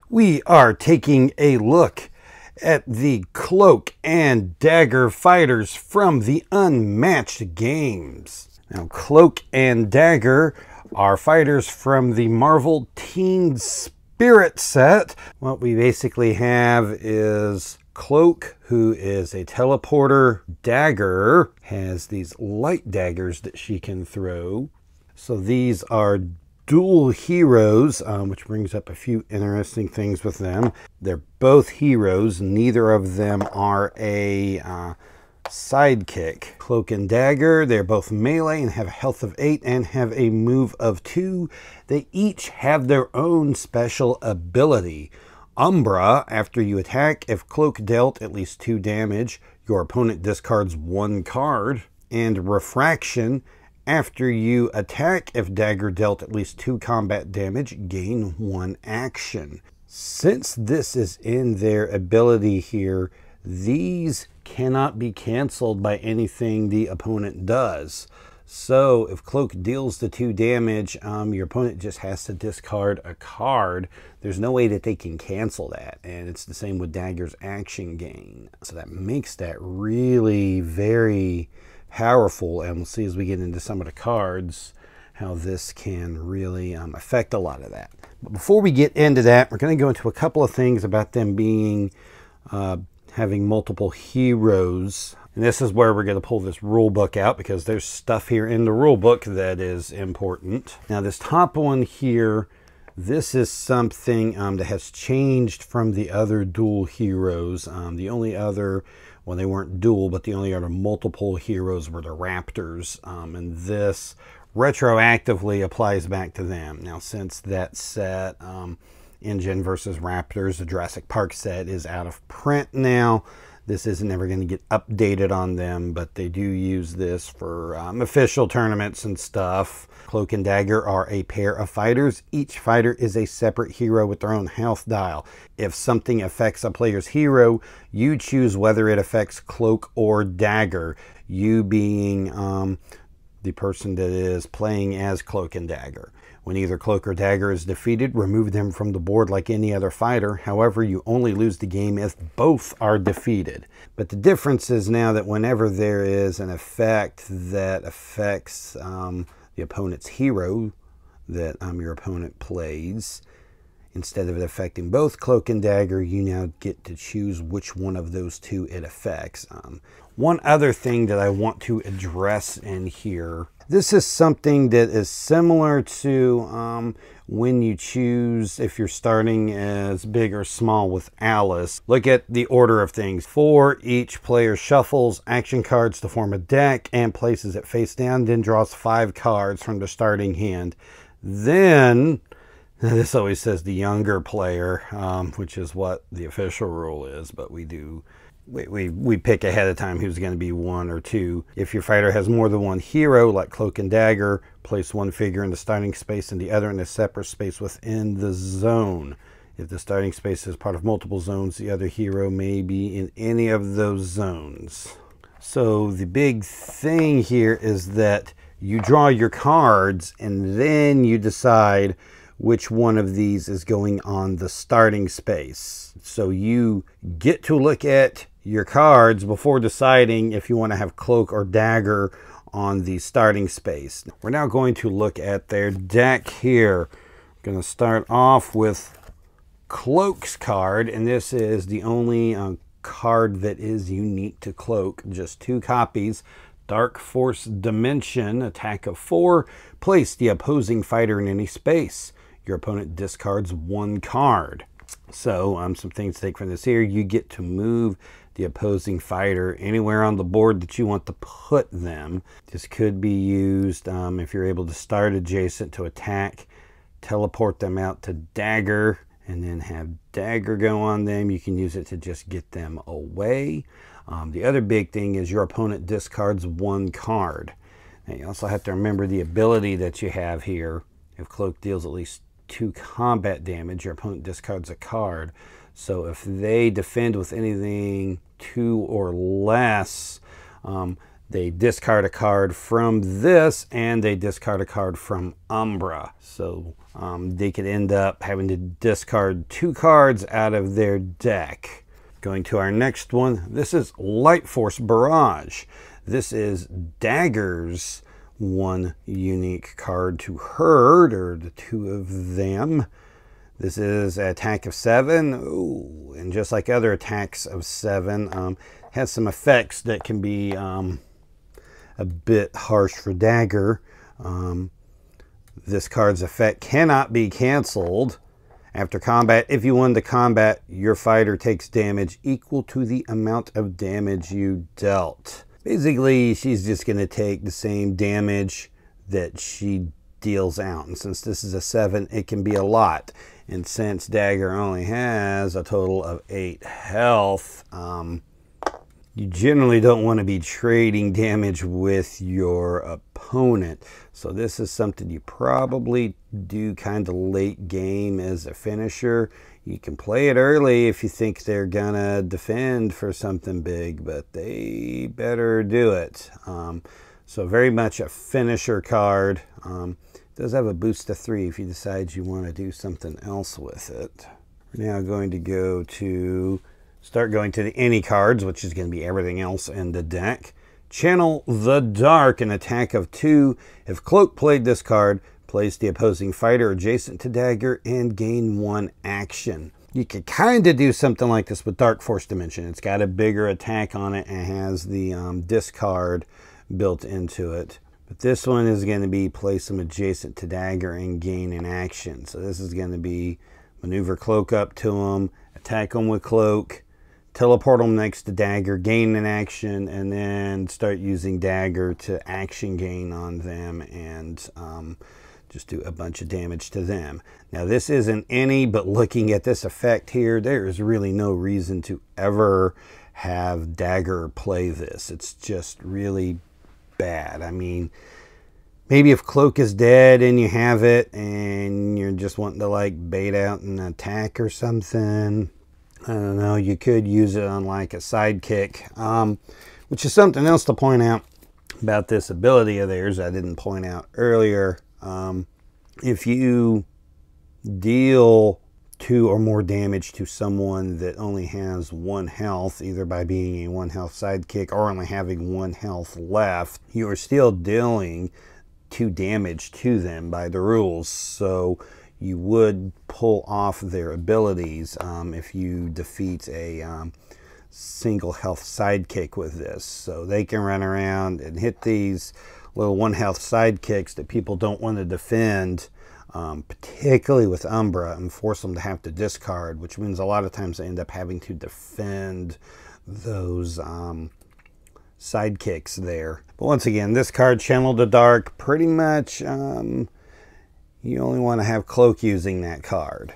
We are taking a look at the Cloak and Dagger fighters from the Unmatched games. Now, Cloak and Dagger are fighters from the Marvel Teen Spirit set. What we basically have is Cloak, who is a teleporter. Dagger has these light daggers that she can throw. So these are dual heroes, which brings up a few interesting things with them. They're both heroes. Neither of them are a sidekick. Cloak and Dagger, they're both melee and have a health of 8 and have a move of 2. They each have their own special ability. Umbra, after you attack, if Cloak dealt at least 2 damage, your opponent discards 1 card. And Refraction, after you attack, if Dagger dealt at least 2 combat damage, gain 1 action. Since this is in their ability here, these cannot be canceled by anything the opponent does. So if Cloak deals the 2 damage, your opponent just has to discard a card. There's no way that they can cancel that. And it's the same with Dagger's action gain. So that makes that really very powerful, and we'll see as we get into some of the cards how this can really affect a lot of that. But before we get into that, we're going to go into a couple of things about them being having multiple heroes. And this is where we're going to pull this rule book out, because there's stuff here in the rule book that is important. Now this top one here, this is something that has changed from the other dual heroes. The only other, well, they weren't dual, but the only other multiple heroes were the Raptors. And this retroactively applies back to them. Now, since that set, Engine versus Raptors, the Jurassic Park set, is out of print now, this isn't ever going to get updated on them, but they do use this for official tournaments and stuff. Cloak and Dagger are a pair of fighters. Each fighter is a separate hero with their own health dial. If something affects a player's hero, you choose whether it affects Cloak or Dagger, you being the person that is playing as Cloak and Dagger. When either Cloak or Dagger is defeated, remove them from the board like any other fighter. However, you only lose the game if both are defeated. But the difference is now that whenever there is an effect that affects the opponent's hero that your opponent plays, instead of it affecting both Cloak and Dagger, you now get to choose which one of those two it affects. One other thing that I want to address in here, this is something that is similar to when you choose if you're starting as big or small with Alice. Look at the order of things. 4, each player shuffles action cards to form a deck and places it face down, then draws 5 cards from the starting hand. Then, this always says the younger player, which is what the official rule is, but we pick ahead of time who's going to be 1 or 2. If your fighter has more than 1 hero, like Cloak and Dagger, place 1 figure in the starting space and the other in a separate space within the zone. If the starting space is part of multiple zones, the other hero may be in any of those zones. So the big thing here is that you draw your cards and then you decide which one of these is going on the starting space. So you get to look at your cards before deciding if you want to have Cloak or Dagger on the starting space. We're now going to look at their deck here. I'm going to start off with Cloak's card, and this is the only card that is unique to Cloak. Just 2 copies. Dark Force Dimension, attack of 4. Place the opposing fighter in any space. Your opponent discards 1 card. So some things to take from this here. You get to move the opposing fighter anywhere on the board that you want to put them. This could be used if you're able to start adjacent to attack, teleport them out to Dagger, and then have Dagger go on them. You can use it to just get them away. The other big thing is your opponent discards 1 card. Now you also have to remember the ability that you have here. If Cloak deals at least 2 combat damage, your opponent discards a card. So if they defend with anything 2 or less, They discard a card from this, and they discard a card from Umbra. So they could end up having to discard 2 cards out of their deck. Going to our next one, this is Light Force Barrage. This is Dagger's one unique card to herd, or the 2 of them. This is an attack of 7. Ooh, and just like other attacks of 7, has some effects that can be a bit harsh for Dagger. This card's effect cannot be canceled. After combat, if you win the combat, your fighter takes damage equal to the amount of damage you dealt. Basically, she's just going to take the same damage that she deals out. And since this is a 7, it can be a lot. And since Dagger only has a total of 8 health, you generally don't want to be trading damage with your opponent. So this is something you probably do kind of late game as a finisher. You can play it early if you think they're gonna defend for something big, but they better do it. So very much a finisher card. Does have a boost to 3 if you decide you want to do something else with it. We're now going to start going to the any cards, which is going to be everything else in the deck. Channel the Dark, an attack of 2. If Cloak played this card, place the opposing fighter adjacent to Dagger and gain 1 action. You could kind of do something like this with Dark Force Dimension. It's got a bigger attack on it and has the discard built into it. But this one is going to be place them adjacent to Dagger and gain an action. So this is going to be maneuver Cloak up to them, attack them with Cloak, teleport them next to Dagger, gain an action, and then start using Dagger to action gain on them and just do a bunch of damage to them. Now this isn't any, but looking at this effect here, there is really no reason to ever have Dagger play this. It's just really bad. I mean, maybe if Cloak is dead and you have it and you're just wanting to like bait out an attack or something, I don't know, you could use it on like a sidekick, which is something else to point out about this ability of theirs I didn't point out earlier. If you deal 2 or more damage to someone that only has 1 health, either by being a 1 health sidekick or only having 1 health left, you are still dealing 2 damage to them by the rules. So you would pull off their abilities if you defeat a single health sidekick with this. So they can run around and hit these little 1 health sidekicks that people don't want to defend, particularly with Umbra, and force them to have to discard, which means a lot of times they end up having to defend those sidekicks there. But once again, this card, Channel the Dark, pretty much you only want to have Cloak using that card.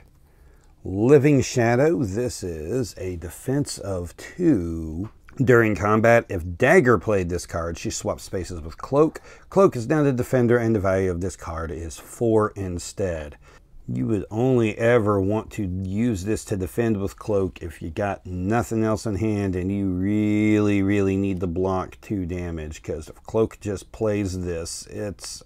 Living Shadow, this is a defense of 2. During combat, if Dagger played this card, she swaps spaces with Cloak. Cloak is now the defender, and the value of this card is 4 instead. You would only ever want to use this to defend with Cloak if you got nothing else in hand and you really, really need to block 2 damage. Because if Cloak just plays this, it's,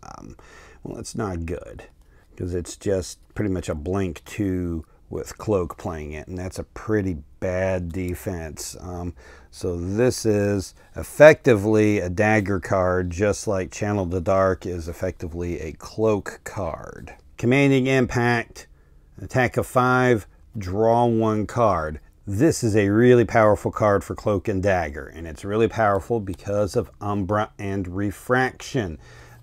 well, it's not good. Because it's just pretty much a blank 2 with Cloak playing it, and that's a pretty bad defense. So this is effectively a Dagger card, just like Channel the Dark is effectively a Cloak card. Commanding Impact, attack of 5, draw 1 card. This is a really powerful card for Cloak and Dagger, and it's really powerful because of Umbra and Refraction.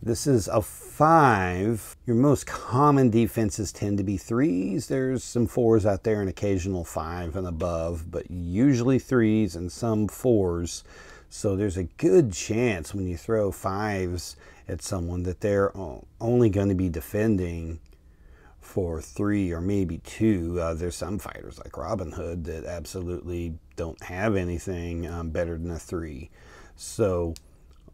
This is a 5. Your most common defenses tend to be 3s. There's some 4s out there, an occasional 5 and above, but usually 3s and some 4s. So there's a good chance when you throw 5s at someone that they're only going to be defending for 3 or maybe 2. There's some fighters like Robin Hood that absolutely don't have anything better than a 3. So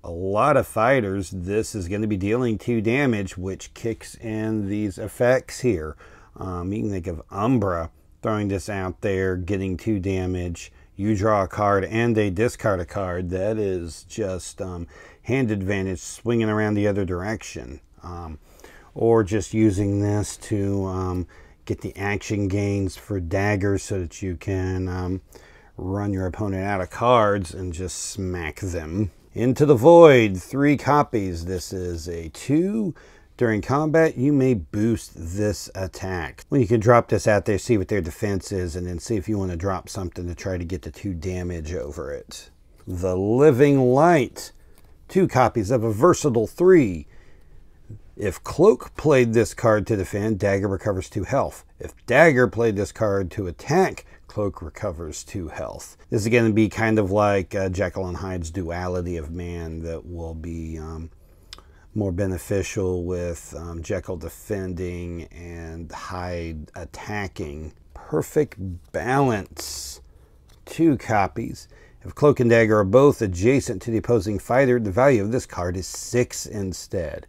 a lot of fighters, this is going to be dealing 2 damage, which kicks in these effects here. You can think of Umbra throwing this out there, getting 2 damage. you draw a card and they discard a card, that is just hand advantage swinging around the other direction. Or just using this to get the action gains for daggers so that you can run your opponent out of cards and just smack them. Into the Void, 3 copies. This is a 2. During combat, you may boost this attack. Well, you can drop this out there, see what their defense is, and then see if you want to drop something to try to get the 2 damage over it. The Living Light, 2 copies of a versatile 3. If Cloak played this card to defend, Dagger recovers 2 health. If Dagger played this card to attack, Cloak recovers 2 health. This is going to be kind of like Jekyll and Hyde's duality of man that will be more beneficial with Jekyll defending and Hyde attacking. Perfect Balance, 2 copies. If Cloak and Dagger are both adjacent to the opposing fighter, the value of this card is 6 instead.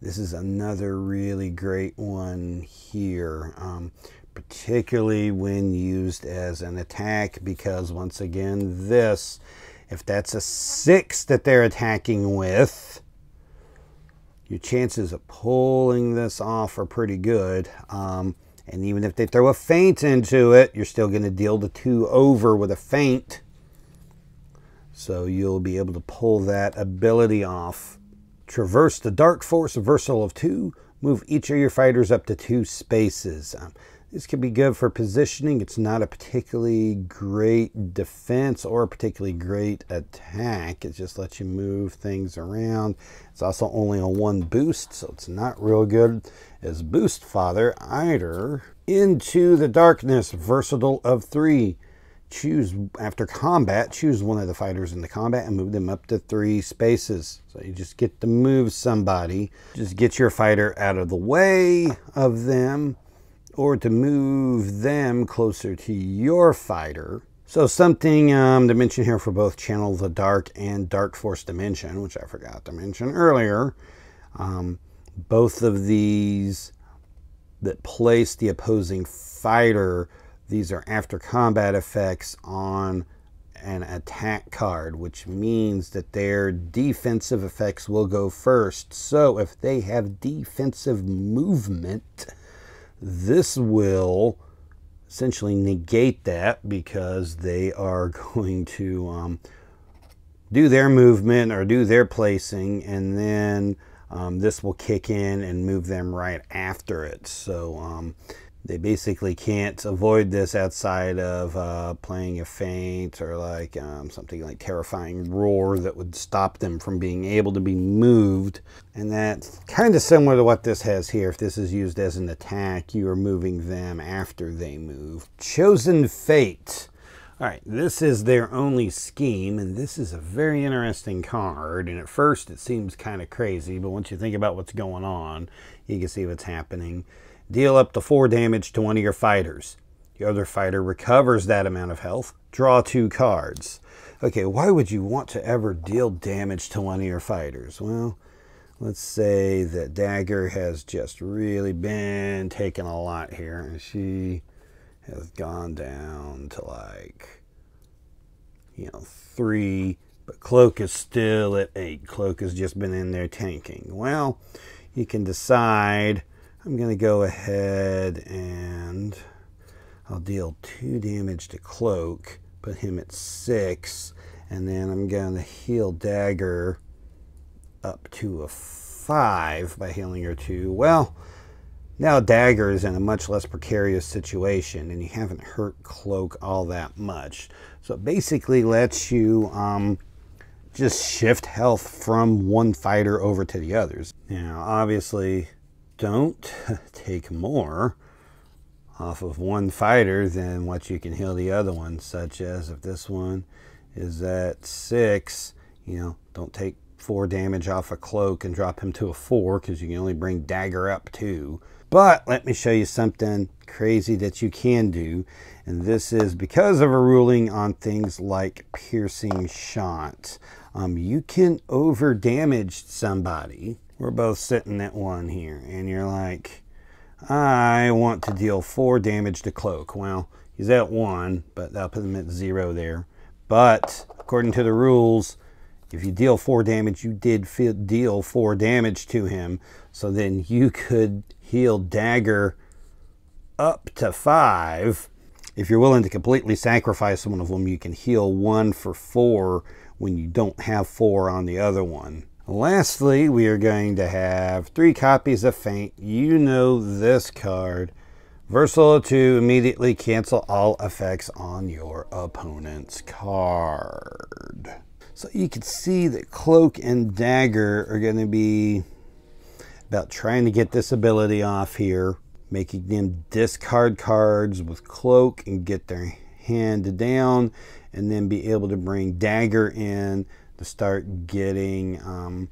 This is another really great one here, particularly when used as an attack, because once again, this, if that's a 6 that they're attacking with, your chances of pulling this off are pretty good. And even if they throw a feint into it, you're still going to deal the 2 over with a feint. So you'll be able to pull that ability off. Traverse the Dark Force, a versatile of 2. Move each of your fighters up to 2 spaces. This could be good for positioning. It's not a particularly great defense or a particularly great attack. It just lets you move things around. It's also only a 1 boost, so it's not real good as boost fodder either. Into the Darkness, versatile of 3. Choose, after combat, choose one of the fighters in the combat and move them up to 3 spaces. So you just get to move somebody. Just get your fighter out of the way of them, or to move them closer to your fighter. So something to mention here for both Channel the Dark and Dark Force Dimension, which I forgot to mention earlier. Both of these that place the opposing fighter, these are after combat effects on an attack card, which means that their defensive effects will go first. So if they have defensive movement, this will essentially negate that, because they are going to do their movement or do their placing, and then this will kick in and move them right after it. So they basically can't avoid this outside of playing a feint or like something like Terrifying Roar that would stop them from being able to be moved. And that's kind of similar to what this has here. If this is used as an attack, you are moving them after they move. Chosen Fate. All right, this is their only scheme, and this is a very interesting card. And at first it seems kind of crazy, but once you think about what's going on, you can see what's happening. Deal up to 4 damage to one of your fighters. The other fighter recovers that amount of health. Draw 2 cards. Okay, why would you want to ever deal damage to one of your fighters? Well, let's say that Dagger has just really been taking a lot here, and she has gone down to like, 3, but Cloak is still at 8. Cloak has just been in there tanking. Well, you can decide, I'm going to go ahead and I'll deal 2 damage to Cloak, put him at 6, and then I'm going to heal Dagger up to a 5 by healing her 2. Well, now Dagger is in a much less precarious situation, and you haven't hurt Cloak all that much. So it basically lets you just shift health from one fighter over to the others. Now, obviously, don't take more off of one fighter than what you can heal the other one, such as if this one is at 6, don't take 4 damage off a Cloak and drop him to a 4, because you can only bring Dagger up 2. But let me show you something crazy that you can do, and this is because of a ruling on things like piercing shot. You can over damage somebody. We're both sitting at 1 here, and you're like, I want to deal 4 damage to Cloak. Well, he's at 1, but I'll put him at 0 there. But according to the rules, if you deal 4 damage, you did deal 4 damage to him. So then you could heal Dagger up to 5. If you're willing to completely sacrifice one of them, you can heal 1 for 4 when you don't have 4 on the other one. Lastly, we are going to have 3 copies of Feint. You know this card. Versatile to immediately cancel all effects on your opponent's card. So you can see that Cloak and Dagger are going to be about trying to get this ability off here, making them discard cards with Cloak and get their hand down, and then be able to bring Dagger in to start getting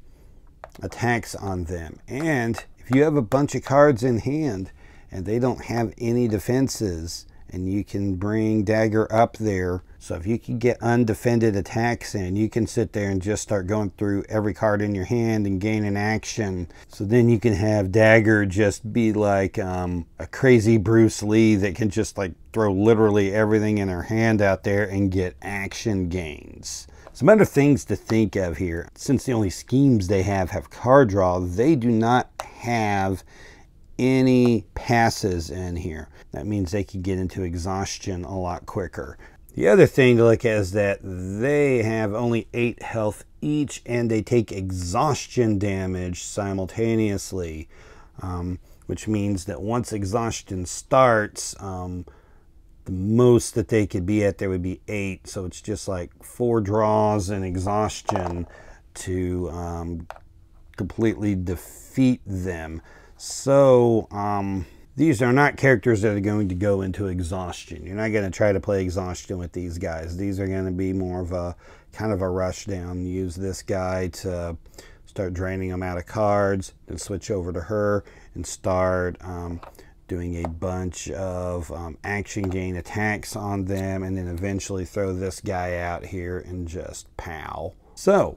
attacks on them. And if you have a bunch of cards in hand and they don't have any defenses, and you can bring Dagger up there, so if you can get undefended attacks in, you can sit there and just start going through every card in your hand and gain an action. So then you can have Dagger just be like a crazy Bruce Lee that can just like throw literally everything in her hand out there and get action gains. Some other things to think of here. Since the only schemes they have card draw, they do not have any passes in here. That means they can get into exhaustion a lot quicker. The other thing to look at is that they have only 8 health each, and they take exhaustion damage simultaneously, which means that once exhaustion starts, the most that they could be at there would be 8. So it's just like 4 draws and exhaustion to completely defeat them. So these are not characters that are going to go into exhaustion. You're not going to try to play exhaustion with these guys. These are going to be more of a kind of a rush down. Use this guy to start draining them out of cards, then switch over to her and start doing a bunch of action gain attacks on them, and then eventually throw this guy out here and just pow. So,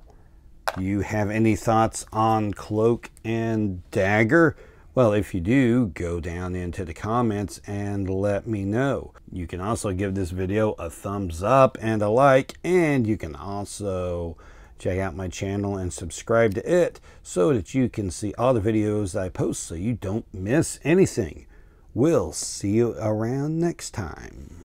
do you have any thoughts on Cloak and Dagger? Well, if you do, go down into the comments and let me know. You can also give this video a thumbs up and a like, and you can also check out my channel and subscribe to it so that you can see all the videos I post so you don't miss anything. We'll see you around next time.